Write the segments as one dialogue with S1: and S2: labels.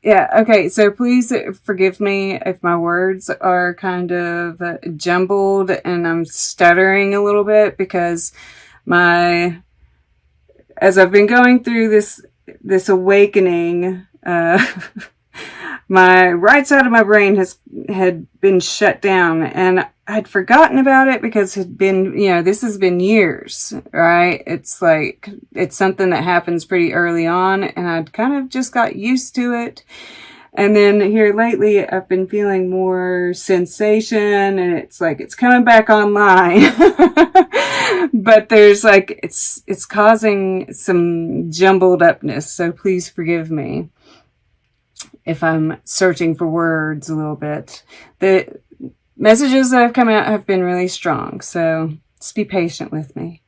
S1: Yeah, okay, so please forgive me if my words are kind of jumbled and I'm stuttering a little bit because my, as I've been going through this awakening, my right side of my brain had been shut down, and I'd forgotten about it because it had been, this has been years, right? It's like, it's something that happens pretty early on, and I'd kind of just got used to it. And then here lately, I've been feeling more sensation, and it's like, it's coming back online. But there's like, it's causing some jumbled upness, so please forgive me if I'm searching for words a little bit. The messages that have come out have been really strong, so just be patient with me.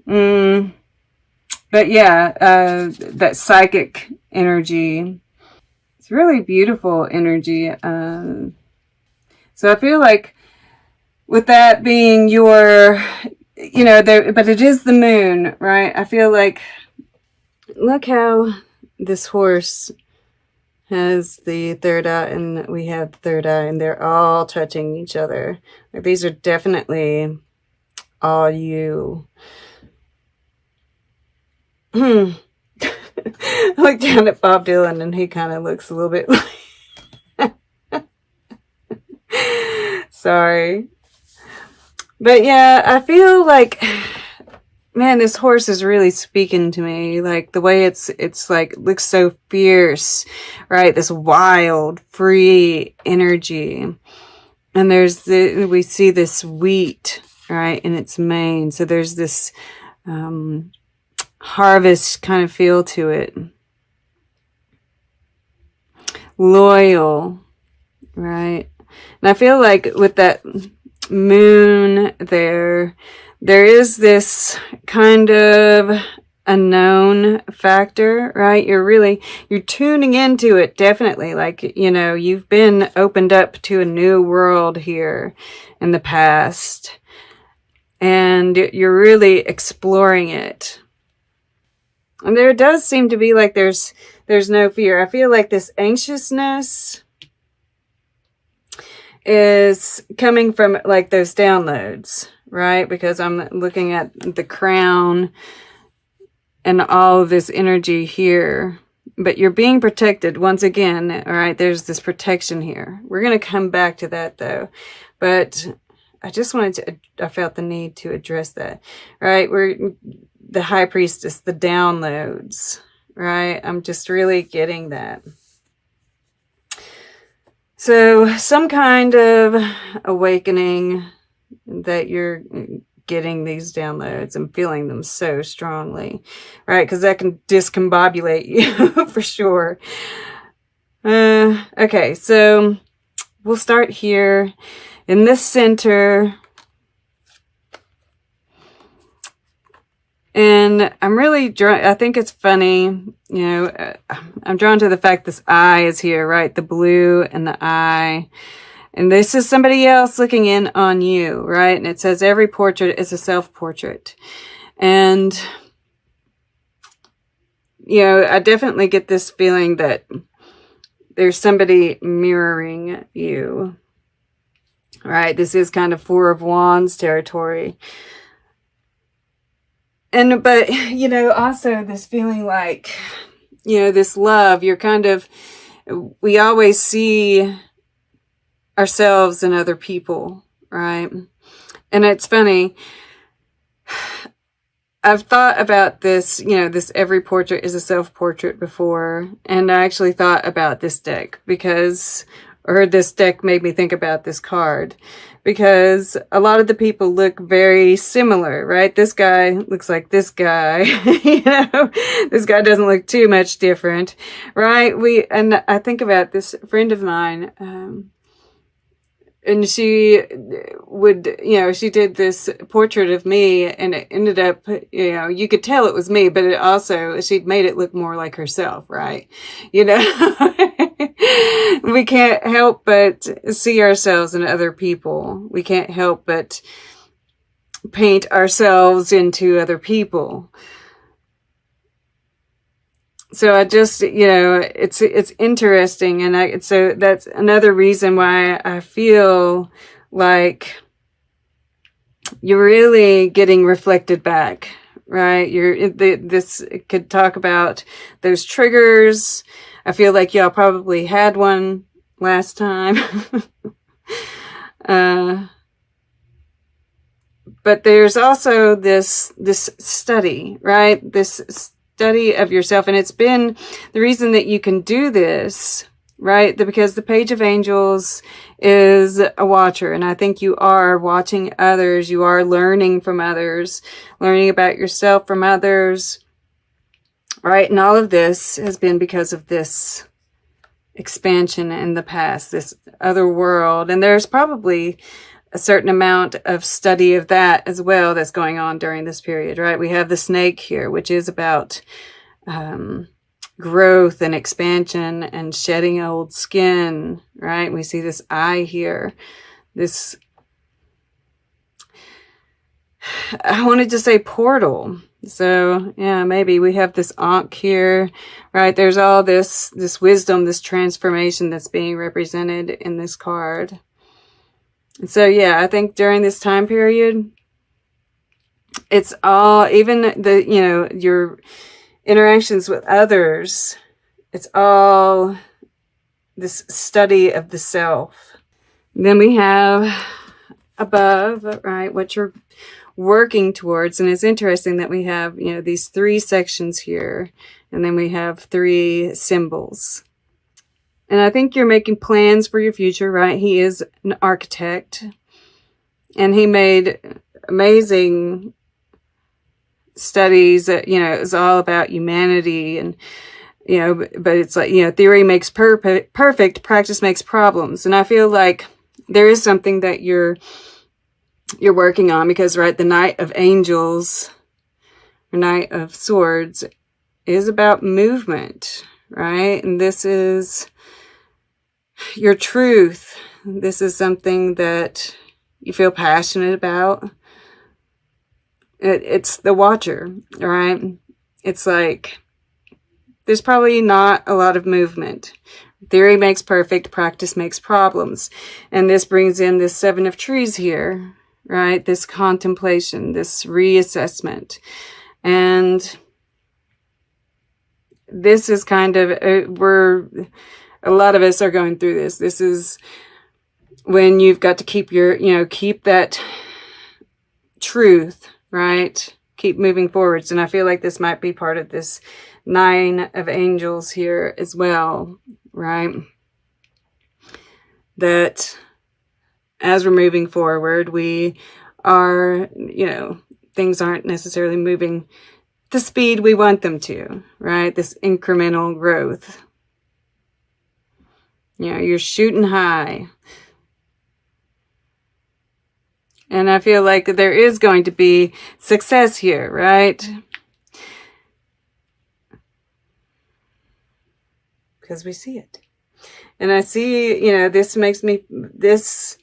S1: But yeah, that psychic energy, it's really beautiful energy. So I feel like with that being your, but it is the moon, right? I feel like, look how this horse has the third eye, and we have the third eye, and they're all touching each other. Like, these are definitely all you. I look down at Bob Dylan, and he kind of looks a little bit like... Sorry. But yeah, I feel like... Man, this horse is really speaking to me. Like, the way it's like, looks so fierce, right? This wild, free energy. And we see this wheat, right, in its mane. So there's this, harvest kind of feel to it. Loyal, right? And I feel like with that moon there is this kind of unknown factor, right? You're tuning into it, definitely. Like, you've been opened up to a new world here in the past, and you're really exploring it. And there does seem to be like there's no fear. I feel like this anxiousness is coming from like those downloads, right? Because I'm looking at the crown and all of this energy here. But you're being protected once again, all right? There's this protection here. We're going to come back to that though. But I just I felt the need to address that, right? We're the high priestess, the downloads, right? I'm just really getting that. So some kind of awakening that you're getting these downloads and feeling them so strongly, right? Because that can discombobulate you for sure. Okay, so we'll start here in this center. And I'm really drawn, I think it's funny, I'm drawn to the fact this eye is here, right? The blue and the eye. And this is somebody else looking in on you, right? And it says every portrait is a self-portrait. And, I definitely get this feeling that there's somebody mirroring you, right? This is kind of Four of Wands territory. But, also this feeling like, this love, we always see ourselves and other people, right? And it's funny, I've thought about this, this every portrait is a self-portrait before, and I actually thought about this deck or this deck made me think about this card, because a lot of the people look very similar, right? This guy looks like this guy, this guy doesn't look too much different, right? And I think about this friend of mine, and she would, she did this portrait of me, and it ended up, you could tell it was me, but it also, she'd made it look more like herself, right? We can't help but see ourselves in other people. We can't help but paint ourselves into other people. So I just, it's interesting. And so that's another reason why I feel like you're really getting reflected back, right? This could talk about those triggers. I feel like y'all probably had one last time. But there's also this study, right? This study of yourself. And it's been the reason that you can do this, right? Because the Page of Angels is a watcher. And I think you are watching others. You are learning from others, learning about yourself from others, right? And all of this has been because of this expansion in the past, this other world. And there's probably a certain amount of study of that as well that's going on during this period, right? We have the snake here, which is about growth and expansion and shedding old skin, right? We see this eye here. This, I wanted to say portal. So yeah, maybe we have this Ankh here, right? There's all this wisdom, this transformation that's being represented in this card. And so, yeah, I think during this time period, it's all, even your interactions with others, it's all this study of the self. And then we have above, right, what you're working towards. And it's interesting that we have, these 3 sections here, and then we have 3 symbols. And I think you're making plans for your future, right? He is an architect. And he made amazing studies that, it's all about humanity. And, but it's like, theory makes perfect, practice makes problems. And I feel like there is something that you're working on because, right, the Knight of Angels, or Knight of Swords is about movement, right? And this is your truth. This is something that you feel passionate about. It's the watcher, right? It's like there's probably not a lot of movement. Theory makes perfect, practice makes problems. And this brings in this 7 of Trees here, right? This contemplation, this reassessment. And this is kind of, a lot of us are going through this. This is when you've got to keep keep that truth, right? Keep moving forwards. And I feel like this might be part of this 9 of Angels here as well, right? That as we're moving forward, we are, things aren't necessarily moving the speed we want them to, right? This incremental growth. You're shooting high. And I feel like there is going to be success here, right? Because we see it. And I see, this makes me, this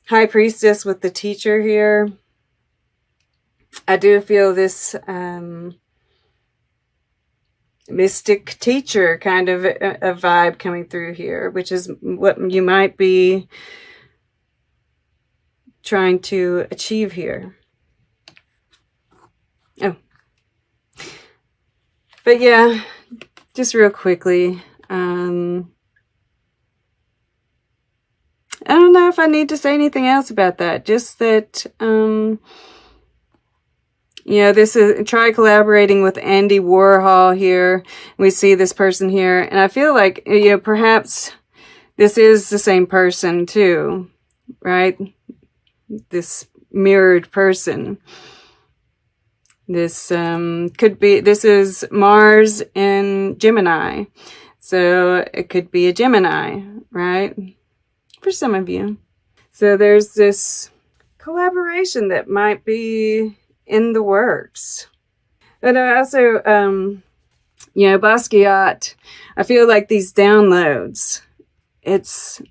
S1: High Priestess with the Teacher here. I do feel this mystic teacher kind of a vibe coming through here, which is what you might be trying to achieve here. Oh. But yeah, just real quickly, I don't know if I need to say anything else about that. Just that, this is, try collaborating with Andy Warhol here. We see this person here. And I feel like, perhaps this is the same person too, right? This mirrored person. This could be, this is Mars in Gemini. So it could be a Gemini, right? For some of you. So there's this collaboration that might be in the works. But I also, Basquiat, I feel like these downloads, it's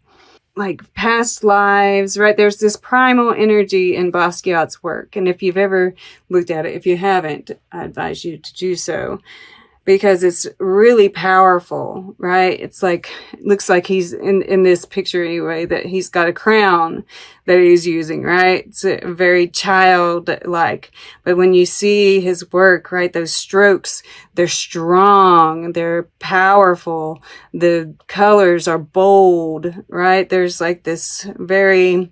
S1: like past lives, right? There's this primal energy in Basquiat's work. And if you've ever looked at it, if you haven't, I advise you to do so. because it's really powerful, right? It's like, it looks like he's in this picture anyway, that he's got a crown that he's using, right? It's very childlike. But when you see his work, right, those strokes, they're strong, they're powerful. The colors are bold, right? There's like this very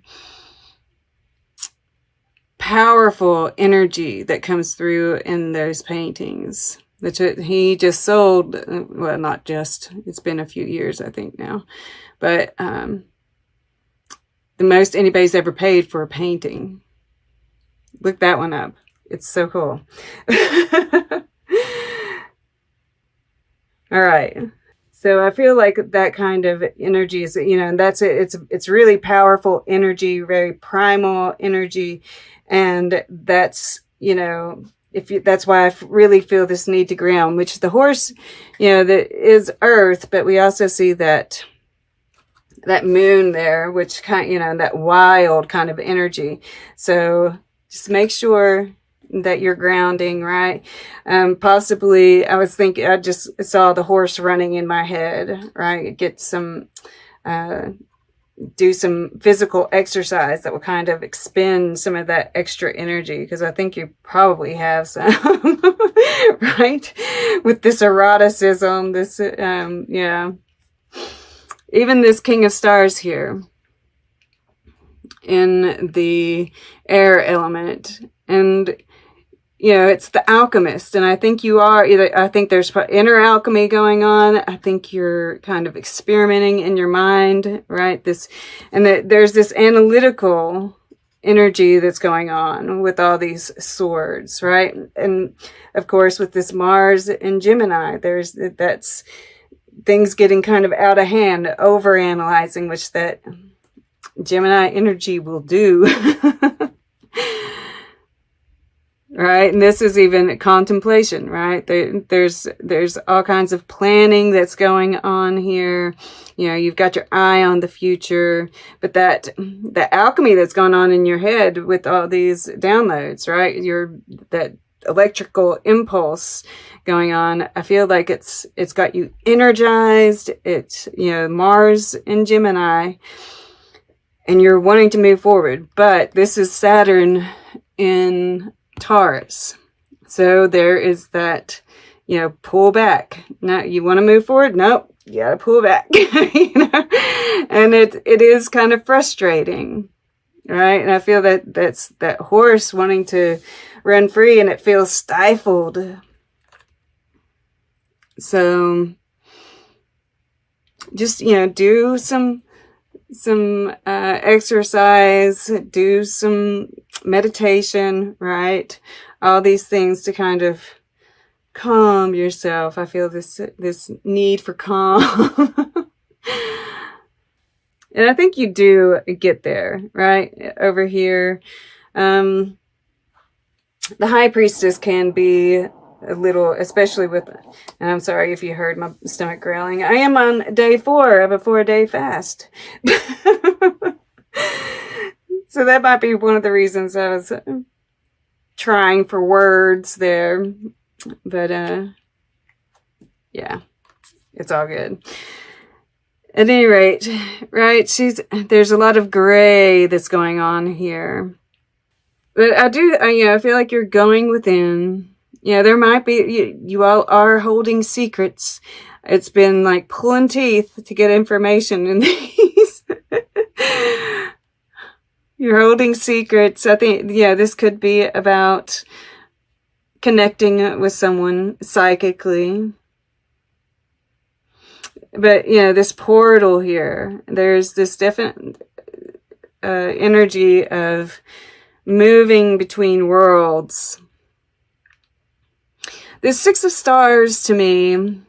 S1: powerful energy that comes through in those paintings. Which he just sold, well, not just, it's been a few years, I think now. But the most anybody's ever paid for a painting. Look that one up. It's so cool. All right. So I feel like that kind of energy is, you know, and that's it. It's really powerful energy, very primal energy. And that's, you know, that's why I really feel this need to ground, which the horse, you know, that is earth, but we also see that moon there, which kind, you know, that wild kind of energy. So just make sure that you're grounding, right? Possibly, I was thinking, I just saw the horse running in my head, right? Get some, do some physical exercise that will kind of expend some of that extra energy, because I think you probably have some, right? With this eroticism, this, yeah. Even this King of Stars here in the air element. And, you know, it's the alchemist. And I think you are either, I think there's inner alchemy going on. I think you're kind of experimenting in your mind, right? And there's this analytical energy that's going on with all these swords, right? And of course, with this Mars and Gemini, that's things getting kind of out of hand, overanalyzing, which that Gemini energy will do. Right? And this is even contemplation, right? There's all kinds of planning that's going on here. You know, you've got your eye on the future, but the alchemy that's going on in your head with all these downloads, right? That electrical impulse going on. I feel like it's got you energized. It's, you know, Mars and Gemini, and you're wanting to move forward, but this is Saturn in Taurus. So there is that, you know, pull back. Now you want to move forward? Nope. You got to pull back. You know? And it is kind of frustrating, right? And I feel that's that horse wanting to run free, and it feels stifled. So just, you know, do some exercise, do some meditation, right? All these things to kind of calm yourself. I feel this need for calm. And I think you do get there, right? Over here. The High Priestess can be a little, especially with, and I'm sorry if you heard my stomach growling. I am on day 4 of a 4-day fast. So that might be one of the reasons I was trying for words there. But, yeah, it's all good. At any rate, right, there's a lot of gray that's going on here. But I feel like you're going within. Yeah, there might be, you all are holding secrets. It's been like pulling teeth to get information in these. You're holding secrets. I think, yeah, this could be about connecting with someone psychically. But, you know, this portal here, there's this definite energy of moving between worlds. This 6 of Stars to me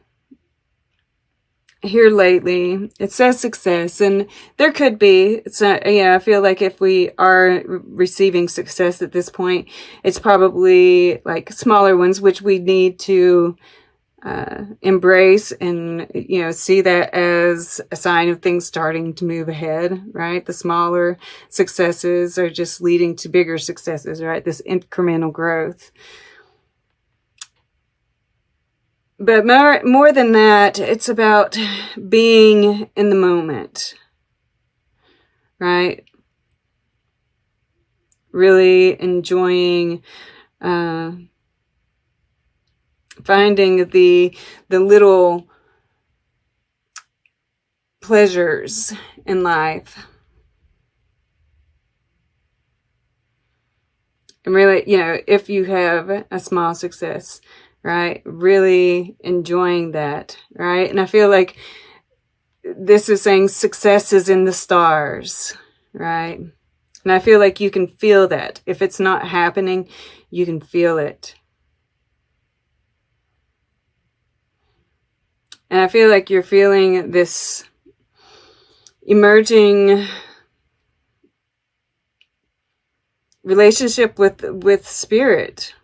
S1: here lately, it says success, and there could be, it's not, yeah, I feel like if we are receiving success at this point, it's probably like smaller ones, which we need to embrace and, you know, see that as a sign of things starting to move ahead, right? The smaller successes are just leading to bigger successes, right? This incremental growth. But more than that, it's about being in the moment, right? Really enjoying, finding the little pleasures in life. And really, if you have a small success, right? Really enjoying that, right? And I feel like this is saying success is in the stars, right? And I feel like you can feel that. If it's not happening, you can feel it. And I feel like you're feeling this emerging relationship with spirit,